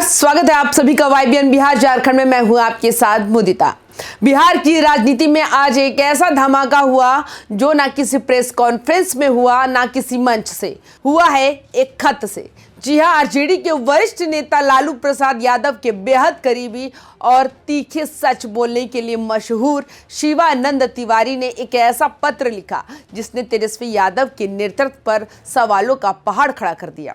स्वागत है आप सभी का वाईबीएन बिहार झारखंड में। मैं हूं आपके साथ मुदिता। बिहार की राजनीति में आज एक ऐसा धमाका हुआ जो ना किसी प्रेस कॉन्फ्रेंस में हुआ, ना किसी मंच से हुआ है, एक खत से। जी हां, आरजेडी के वरिष्ठ नेता लालू प्रसाद यादव के बेहद करीबी और तीखे सच बोलने के लिए मशहूर शिवानंद तिवारी ने एक ऐसा पत्र लिखा जिसने तेजस्वी यादव के नेतृत्व पर सवालों का पहाड़ खड़ा कर दिया।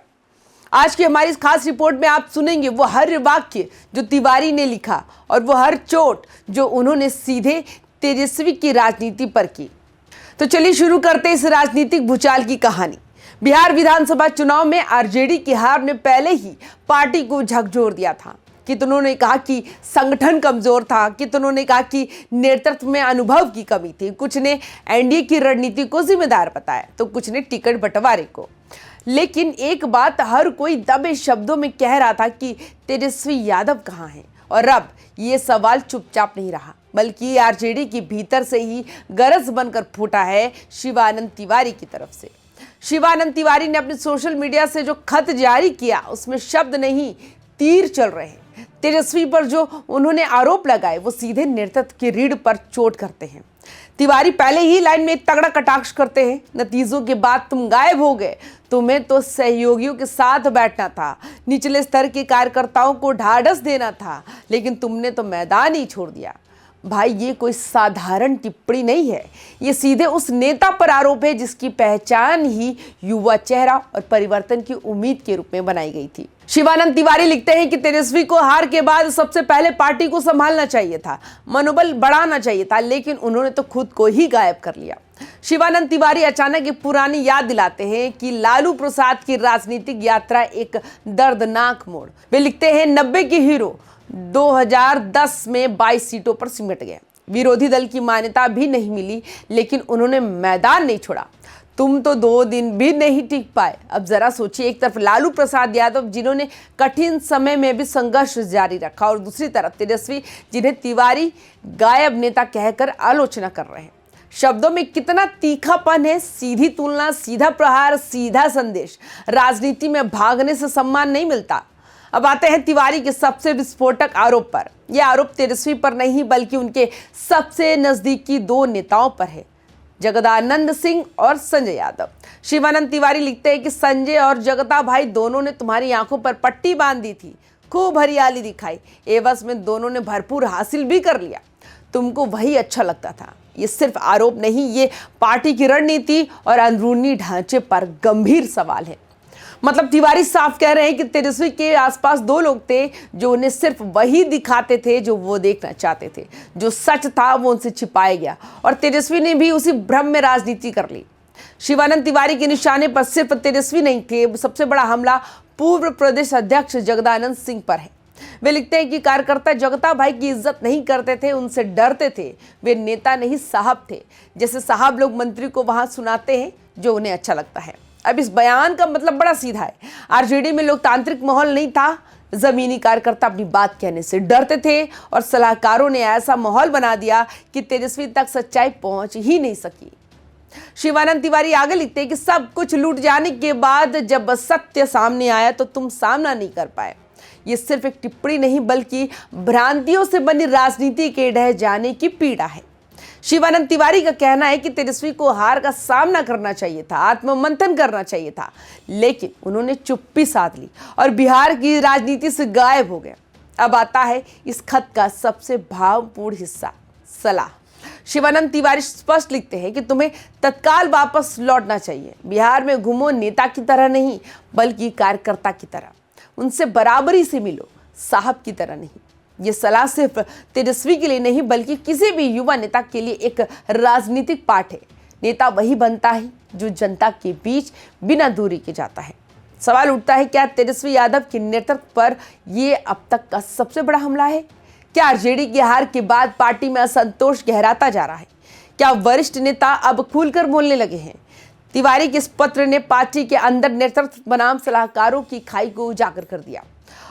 आज की हमारी इस खास रिपोर्ट में आप सुनेंगे वो हर वाक्य जो तिवारी ने लिखा और वो हर चोट जो उन्होंने सीधे तेजस्वी की राजनीति पर की। तो चलिए शुरू करते हैं इस राजनीतिक भूचाल की कहानी। बिहार विधानसभा चुनाव में आरजेडी की हार ने पहले ही पार्टी को झकझोर दिया था। कितनों ने कहा कि संगठन कमजोर था, कितनों ने कहा कि नेतृत्व में अनुभव की कमी थी, कुछ ने एनडीए की रणनीति को जिम्मेदार बताया तो कुछ ने टिकट बंटवारे को। लेकिन एक बात हर कोई दबे शब्दों में कह रहा था कि तेजस्वी यादव कहाँ हैं। और अब ये सवाल चुपचाप नहीं रहा, बल्कि आरजेडी के भीतर से ही गरज बनकर फूटा है शिवानंद तिवारी की तरफ से। शिवानंद तिवारी ने अपने सोशल मीडिया से जो खत जारी किया उसमें शब्द नहीं तीर चल रहे हैं। तेजस्वी पर जो उन्होंने आरोप लगाए वो सीधे नेतृत्व की रीढ़ पर चोट करते हैं। तिवारी पहले ही लाइन में एक तगड़ा कटाक्ष करते हैं, नतीजों के बाद तुम गायब हो गए, तुम्हें तो सहयोगियों के साथ बैठना था, निचले स्तर के कार्यकर्ताओं को ढाढ़स देना था, लेकिन तुमने तो मैदान ही छोड़ दिया। भाई, ये कोई साधारण टिप्पणी नहीं है, ये सीधे उस नेता पर आरोप है जिसकी पहचान ही युवा चेहरा और परिवर्तन की उम्मीद के रूप में बनाई गई थी। शिवानंद तिवारी लिखते हैं कि तेजस्वी को हार के बाद सबसे पहले पार्टी को संभालना चाहिए था, मनोबल बढ़ाना चाहिए था, लेकिन उन्होंने तो खुद को ही गायब कर लिया। शिवानंद तिवारी अचानक एक पुरानी याद दिलाते हैं कि लालू प्रसाद की राजनीतिक यात्रा एक दर्दनाक मोड़। वे लिखते हैं 90 के हीरो 2010 में 22 सीटों पर सिमट गए, विरोधी दल की मान्यता भी नहीं मिली, लेकिन उन्होंने मैदान नहीं छोड़ा। तुम तो 2 दिन भी नहीं टिक पाए। अब जरा सोचिए, एक तरफ लालू प्रसाद यादव जिन्होंने कठिन समय में भी संघर्ष जारी रखा और दूसरी तरफ तेजस्वी जिन्हें तिवारी गायब नेता कहकर आलोचना कर रहे हैं। शब्दों में कितना तीखापन है, सीधी तुलना, सीधा प्रहार, सीधा संदेश। राजनीति में भागने से सम्मान नहीं मिलता। अब आते हैं तिवारी के सबसे विस्फोटक आरोप पर। यह आरोप तेजस्वी पर नहीं बल्कि उनके सबसे नजदीकी 2 नेताओं पर है, जगदानंद सिंह और संजय यादव। शिवानंद तिवारी लिखते हैं कि संजय और जगता भाई दोनों ने तुम्हारी आंखों पर पट्टी बांध दी थी, खूब हरियाली दिखाई, एवज में दोनों ने भरपूर हासिल भी कर लिया। तुमको वही अच्छा लगता था। ये सिर्फ आरोप नहीं, ये पार्टी की रणनीति और अंदरूनी ढांचे पर गंभीर सवाल है। मतलब तिवारी साफ कह रहे हैं कि तेजस्वी के आसपास 2 लोग थे जो उन्हें सिर्फ वही दिखाते थे जो वो देखना चाहते थे। जो सच था वो उनसे छिपाया गया और तेजस्वी ने भी उसी भ्रम में राजनीति कर ली। शिवानंद तिवारी के निशाने पर सिर्फ तेजस्वी नहीं थे, सबसे बड़ा हमला पूर्व प्रदेश अध्यक्ष जगदानंद सिंह पर है। वे लिखते हैं कि कार्यकर्ता जगता भाई की इज्जत नहीं करते थे, उनसे डरते थे। वे नेता नहीं साहब थे, जैसे साहब लोग मंत्री को वहां सुनाते हैं जो उन्हें अच्छा लगता है। अब इस बयान का मतलब बड़ा सीधा है। आरजेडी में लोकतांत्रिक माहौल नहीं था, जमीनी कार्यकर्ता अपनी बात कहने से डरते थे और सलाहकारों ने ऐसा माहौल बना दिया कि तेजस्वी तक सच्चाई पहुंच ही नहीं सकी। शिवानंद तिवारी आगे लिखते हैं कि सब कुछ लूट जाने के बाद जब सत्य सामने आया तो तुम सामना नहीं कर पाए। ये सिर्फ एक टिप्पणी नहीं बल्कि भ्रांतियों से बनी राजनीति के ढह जाने की पीड़ा है। शिवानंद तिवारी का कहना है कि तेजस्वी को हार का सामना करना चाहिए था, आत्ममंथन करना चाहिए था, लेकिन उन्होंने चुप्पी साध ली और बिहार की राजनीति से गायब हो गए। अब आता है इस खत का सबसे भावपूर्ण हिस्सा, सलाह। शिवानंद तिवारी स्पष्ट लिखते हैं कि तुम्हें तत्काल वापस लौटना चाहिए। बिहार में घूमो, नेता की तरह नहीं बल्कि कार्यकर्ता की तरह। उनसे बराबरी से मिलो, साहब की तरह नहीं। ये सलाह सिर्फ तेजस्वी के लिए नहीं बल्कि किसी भी युवा नेता के लिए एक राजनीतिक पाठ है। नेता वही बनता है जो जनता के बीच बिना दूरी के जाता है। सवाल उठता है, क्या तेजस्वी यादव के नेतृत्व पर ये अब तक का सबसे बड़ा हमला है? क्या आरजेडी की हार के बाद पार्टी में असंतोष गहराता जा रहा है? क्या वरिष्ठ नेता अब खुलकर बोलने लगे हैं? तिवारी के इस पत्र ने पार्टी के अंदर नेतृत्व बनाम सलाहकारों की खाई को उजागर कर दिया।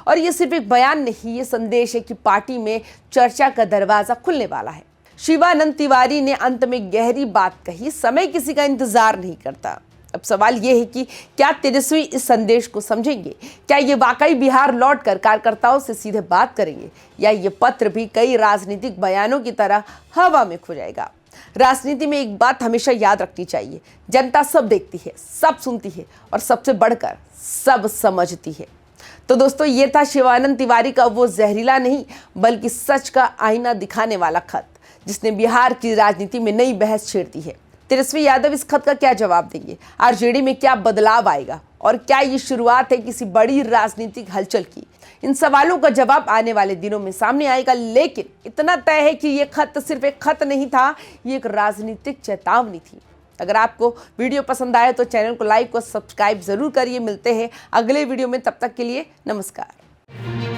और ये सिर्फ एक बयान नहीं, ये संदेश है कि पार्टी में चर्चा का दरवाजा खुलने वाला है। शिवानंद तिवारी ने अंत में गहरी बात कही, समय किसी का इंतजार नहीं करता। अब सवाल ये है कि क्या तेजस्वी इस संदेश को समझेंगे? क्या ये वाकई बिहार लौटकर कार्यकर्ताओं से सीधे बात करेंगे, या ये पत्र भी कई राजनीतिक बयानों की तरह हवा में खो जाएगा? राजनीति में एक बात हमेशा याद रखनी चाहिए, जनता सब देखती है, सब सुनती है और सबसे बढ़कर सब समझती है। तो दोस्तों, ये था शिवानंद तिवारी का वो जहरीला नहीं बल्कि सच का आईना दिखाने वाला खत, जिसने बिहार की राजनीति में नई बहस छेड़ दी है। तेजस्वी यादव इस खत का क्या जवाब देंगे? आरजेडी में क्या बदलाव आएगा? और क्या ये शुरुआत है किसी बड़ी राजनीतिक हलचल की? इन सवालों का जवाब आने वाले दिनों में सामने आएगा, लेकिन इतना तय है कि ये खत सिर्फ एक खत नहीं था, ये एक राजनीतिक चेतावनी थी। अगर आपको वीडियो पसंद आए तो चैनल को लाइक और सब्सक्राइब जरूर करिए। मिलते हैं अगले वीडियो में, तब तक के लिए नमस्कार।